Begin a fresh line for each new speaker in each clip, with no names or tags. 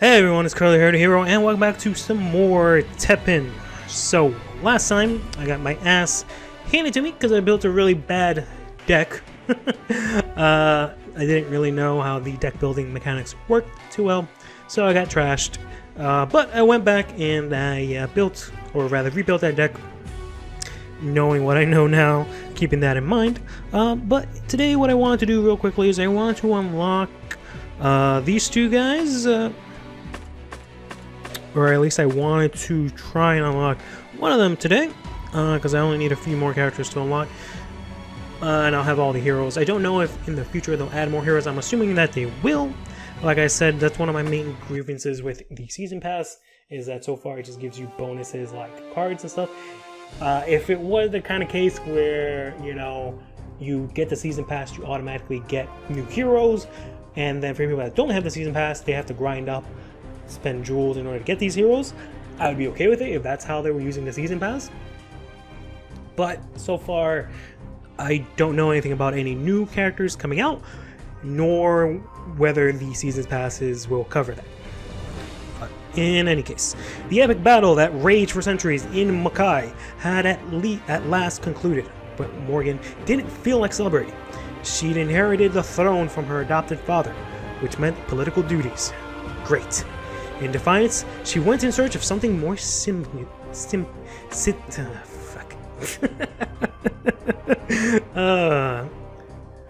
Hey everyone, it's CurlyHairedHero, and welcome back to some more TEPPEN. So, last time, I got my ass handed to me because I built a really bad deck. I didn't really know how the deck building mechanics worked too well, so I got trashed. But I went back and I built, or rather rebuilt that deck, knowing what I know now, keeping that in mind. But today what I wanted to do real quickly is I wanted to unlock these two guys, or at least I wanted to try and unlock one of them today, because I only need a few more characters to unlock, and I'll have all the heroes. I don't know if in the future they'll add more heroes. I'm assuming that they will. Like I said, that's one of my main grievances with the Season Pass, is that so far it just gives you bonuses like cards and stuff. If it was the kind of case where, you know, you get the Season Pass, you automatically get new heroes, and then for people that don't have the Season Pass, they have to grind up, spend jewels in order to get these heroes, I would be okay with it if that's how they were using the Season Pass. But so far, I don't know anything about any new characters coming out, nor whether the Season Passes will cover that. But in any case, the epic battle that raged for centuries in Makai had at last concluded, but Morrigan didn't feel like celebrating. She'd inherited the throne from her adopted father, which meant political duties. Great. In defiance, she went in search of something more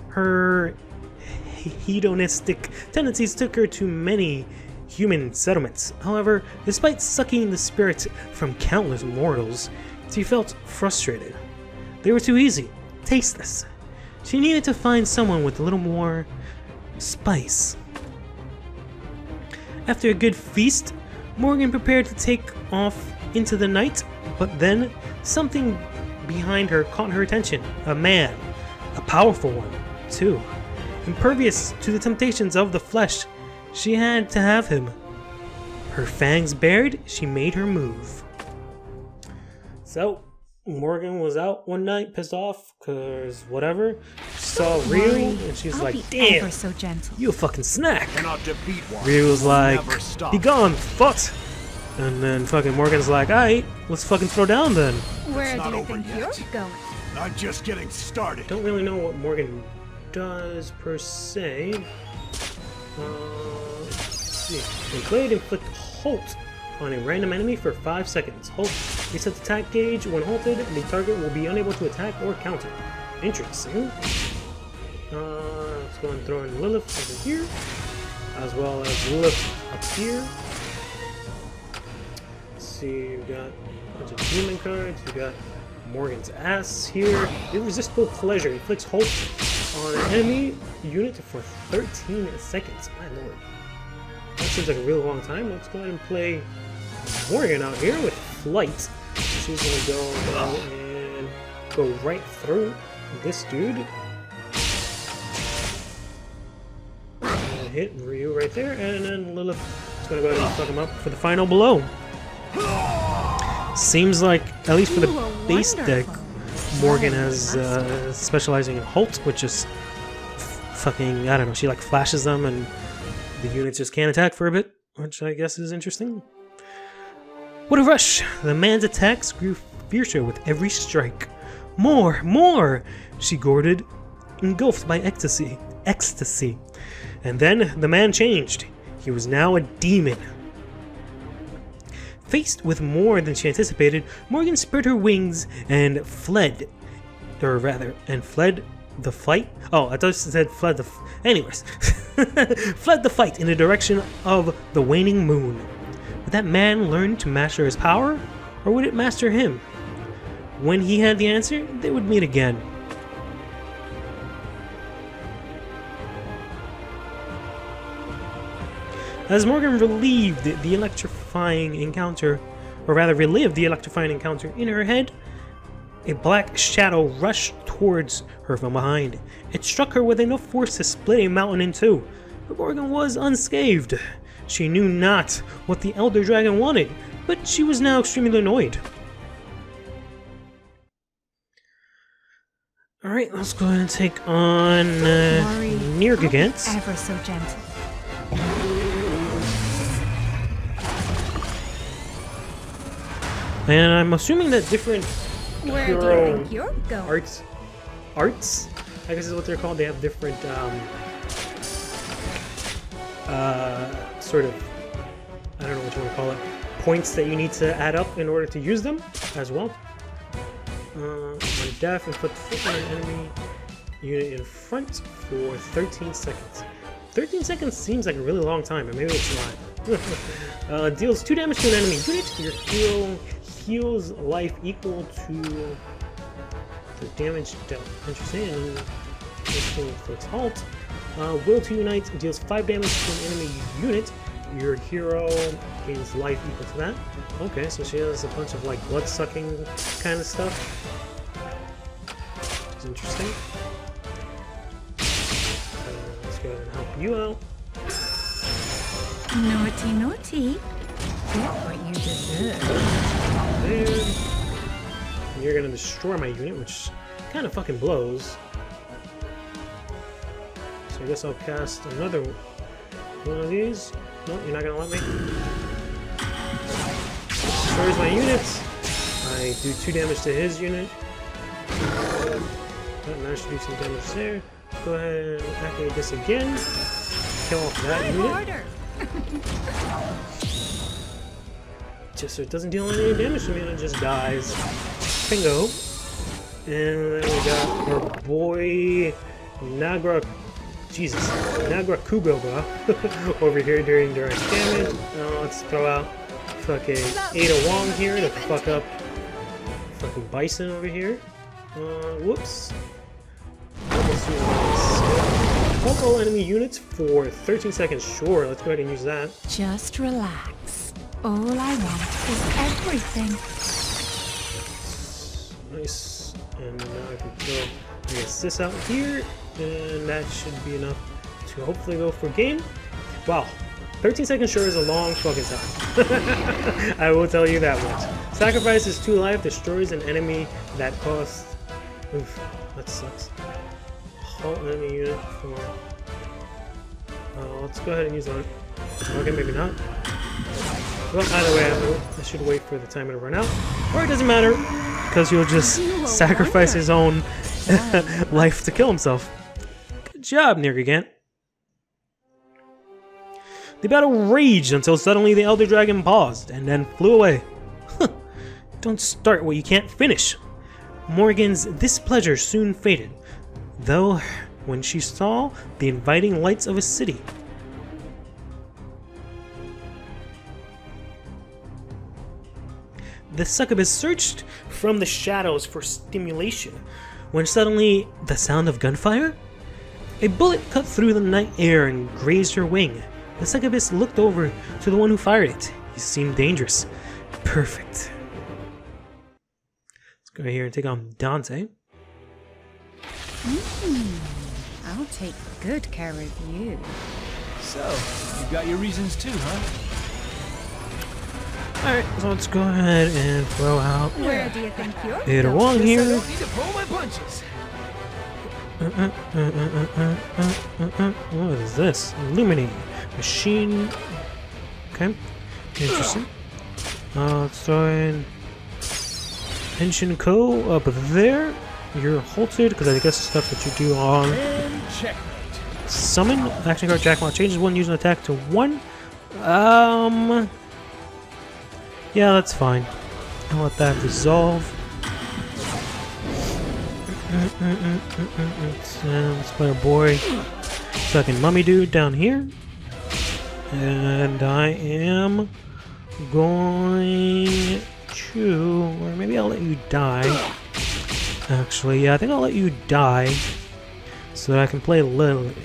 her hedonistic tendencies took her to many human settlements. However, despite sucking the spirit from countless mortals, she felt frustrated. They were too easy, tasteless. She needed to find someone with a little more spice. After a good feast, Morrigan prepared to take off into the night, but then something behind her caught her attention. A man, a powerful one, too. Impervious to the temptations of the flesh, she had to have him. Her fangs bared, she made her move. So, Morrigan was out one night, pissed off, cause whatever. Saw Ryu, and she's like, "Damn,
so gentle.
you a fucking snack." Ryu was like, "Be gone, fuck." And then fucking Morgan's like, "Alright, let's fucking throw down then."
Where do you think you're going?
I'm just getting started.
Don't really know what Morgan does per se. Let's see. Inflict halt on a random enemy for 5 seconds. Halt resets attack gauge. When halted, the target will be unable to attack or counter. Interesting. Let's go and throw in Lilith over here, as well as Lilith up here. Let's see, we've got a bunch of demon cards. We've got Morgan's ass here. Irresistible pleasure. Inflicts halt on an enemy unit for 13 seconds. My lord. That seems like a really long time. Let's go ahead and play Morrigan out here with Flight. She's gonna go right through this dude. And hit Ryu right there, and then Lilith is gonna go ahead and fuck him up for the final blow. Seems like, at least for the base deck, Morgan has specializing in Halt, which is fucking, I don't know, she like flashes them and the units just can't attack for a bit, which I guess is interesting. What a rush! The man's attacks grew fiercer with every strike. More! More! She gorted, engulfed by ecstasy. And then the man changed. He was now a demon. Faced with more than she anticipated, Morgan spread her wings and fled. Or rather, fled the fight? Oh, I thought it said fled the... Anyways. Fled the fight in the direction of the waning moon. Would that man learn to master his power? Or would it master him? When he had the answer, they would meet again. As Morgan relived the electrifying encounter in her head, a black shadow rushed towards her from behind. It struck her with enough force to split a mountain in two, but Morgan was unscathed. She knew not what the Elder Dragon wanted, but she was now extremely annoyed. Alright, let's go ahead and take on Nirgigant.
Ever so gentle.
And I'm assuming that different
Where do you
hero
think you're going?
arts, I guess is what they're called. They have different sort of, I don't know what you want to call it, points that you need to add up in order to use them as well. On death, inflict on an enemy unit in front for 13 seconds. 13 seconds seems like a really long time, but maybe it's not. Deals 2 damage to an enemy unit. Your hero heals life equal to the damage dealt. Interesting. And this thing inflicts halt. Will to unite deals 5 damage to an enemy unit. Your hero gains life equal to that. Okay, so she has a bunch of like blood-sucking kind of stuff. It's interesting. Let's go ahead and help you out.
Naughty, naughty. Get what you deserve.
There. And you're gonna destroy my unit, which kind of fucking blows. So I guess I'll cast another one of these. No, you're not gonna let me. Destroys my units. I do 2 damage to his unit. I managed to do some damage there. Go ahead and activate this again. Kill off that unit. Just so it doesn't deal any damage to me and it just dies. Bingo. And then we got our boy Nagra Kugoba over here doing direct damage. Let's throw out fucking Ada Wong here to fuck up fucking Bison over here. Whoops. Hold all enemy units for 13 seconds. Sure, let's go ahead and use that.
Just relax. All I want is everything.
Nice. And now I can throw this out here. And that should be enough to hopefully go for game. Wow. 13 seconds sure is a long fucking time. I will tell you that much. Sacrifices 2 life, destroys an enemy that costs... Oof, that sucks. Halt enemy unit for... let's go ahead and use that. Okay, maybe not. Well, either way, I should wait for the timer to run out. Or it doesn't matter, because he'll just sacrifice his own life to kill himself. Good job, Morrigan. The battle raged until suddenly the Elder Dragon paused and then flew away. Don't start what you can't finish. Morrigan's displeasure soon faded, though when she saw the inviting lights of a city. The succubus searched from the shadows for stimulation, when suddenly the sound of gunfire? A bullet cut through the night air and grazed her wing. The succubus looked over to the one who fired it. He seemed dangerous. Perfect. Let's go here and take on Dante.
I'll take good care of you.
So, you got your reasons too, huh?
Alright, so let's go ahead and throw out
Where do you think you're
Ada
going?
Wong
I
here.
don't need to pull my punches.
What is this? Illuminate. Machine. Okay. Interesting. Let's throw in Henshin Co. up there. You're halted because I guess the stuff that you do on
And checkmate.
summon. Action card Jackpot changes one using attack to 1. Yeah, that's fine. I'll let that resolve. Let's play our boy fucking mummy dude down here. And I am going to... Or maybe I'll let you die. Actually, yeah, I think I'll let you die so that I can play Lilith.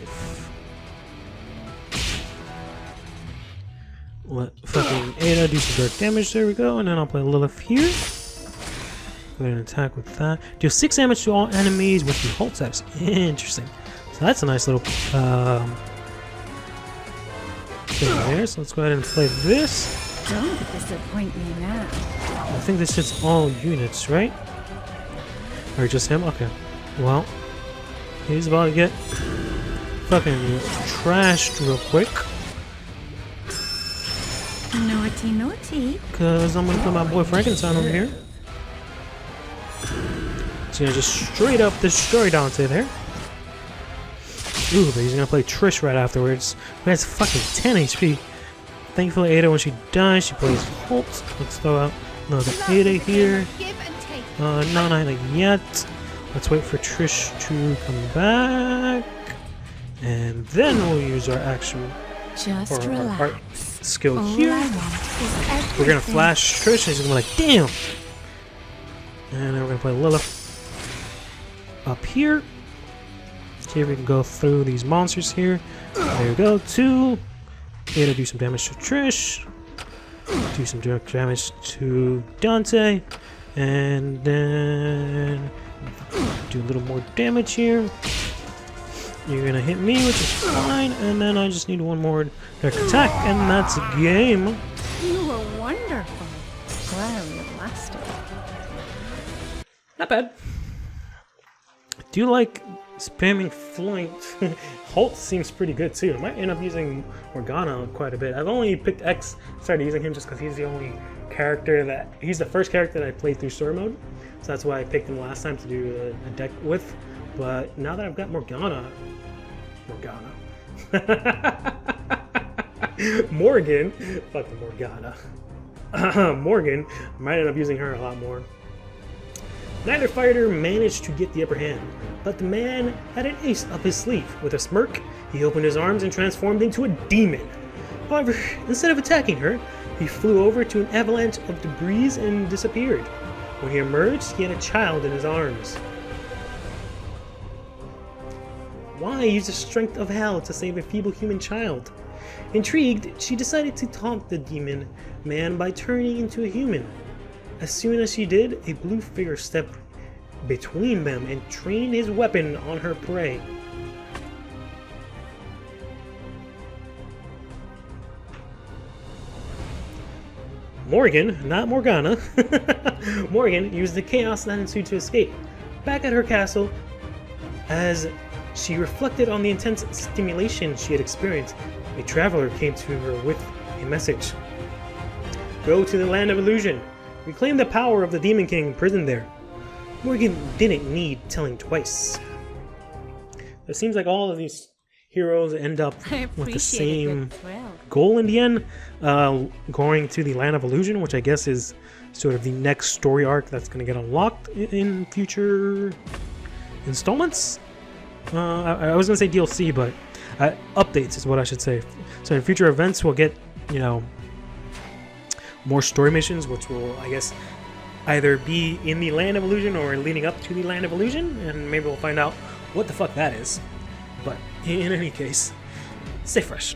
Let fucking Ada do some direct damage. There we go. And then I'll play Lilith here. Go ahead and attack with that. Deal 6 damage to all enemies with the halt steps. Interesting. So that's a nice little thing there. So let's go ahead and play this.
Don't disappoint me now.
I think this hits all units, right? Or just him? Okay. Well, he's about to get fucking trashed real quick.
Naughty, naughty.
Because I'm gonna put my boy Frankenstein over here. He's gonna just straight up destroy Dante there. Ooh, but he's gonna play Trish right afterwards, who has fucking 10 HP. Thankfully, Ada, when she dies, she plays Holt. Let's throw out another Ada here.
Give and take.
Not yet. Let's wait for Trish to come back. And then we'll use our action.
Just
Or our
relax.
art skill
All
here.
I want is everything.
We're gonna flash Trish and she's gonna be like, damn! And then we're gonna play Lilith up here. See if we can go through these monsters here. There we go. 2. Here to do some damage to Trish. Do some direct damage to Dante. And then do a little more damage here. You're gonna hit me, which is fine. And then I just need one more direct attack, and that's a game.
You were wonderful. Well, you lasted.
Not bad. Do you like spamming flight? Holt seems pretty good too. I might end up using Morgana quite a bit. I've only picked X, started using him just because he's the only character that... He's the first character that I played through story mode. So that's why I picked him last time to do a deck with. But now that I've got Morgana... Morgan! Fucking Morgana. Morgan, I might end up using her a lot more. Neither fighter managed to get the upper hand, but the man had an ace up his sleeve. With a smirk, he opened his arms and transformed into a demon. However, instead of attacking her, he flew over to an avalanche of debris and disappeared. When he emerged, he had a child in his arms. Why use the strength of hell to save a feeble human child? Intrigued, she decided to taunt the demon man by turning into a human. As soon as she did, a blue figure stepped between them and trained his weapon on her prey. Morgan, not Morgana, Morgan used the chaos that ensued to escape. Back at her castle, as she reflected on the intense stimulation she had experienced, a traveler came to her with a message. Go to the land of illusion. Reclaim the power of the Demon King imprisoned there. Morgan didn't need telling twice. It seems like all of these heroes end up with the same goal in the end, going to the land of illusion, which I guess is sort of the next story arc that's going to get unlocked in future installments. I was going to say DLC, but updates is what I should say. So in future events, we'll get, you know, more story missions, which will, I guess, either be in the land of illusion or leading up to the land of illusion, and maybe we'll find out what the fuck that is. But in any case, stay fresh.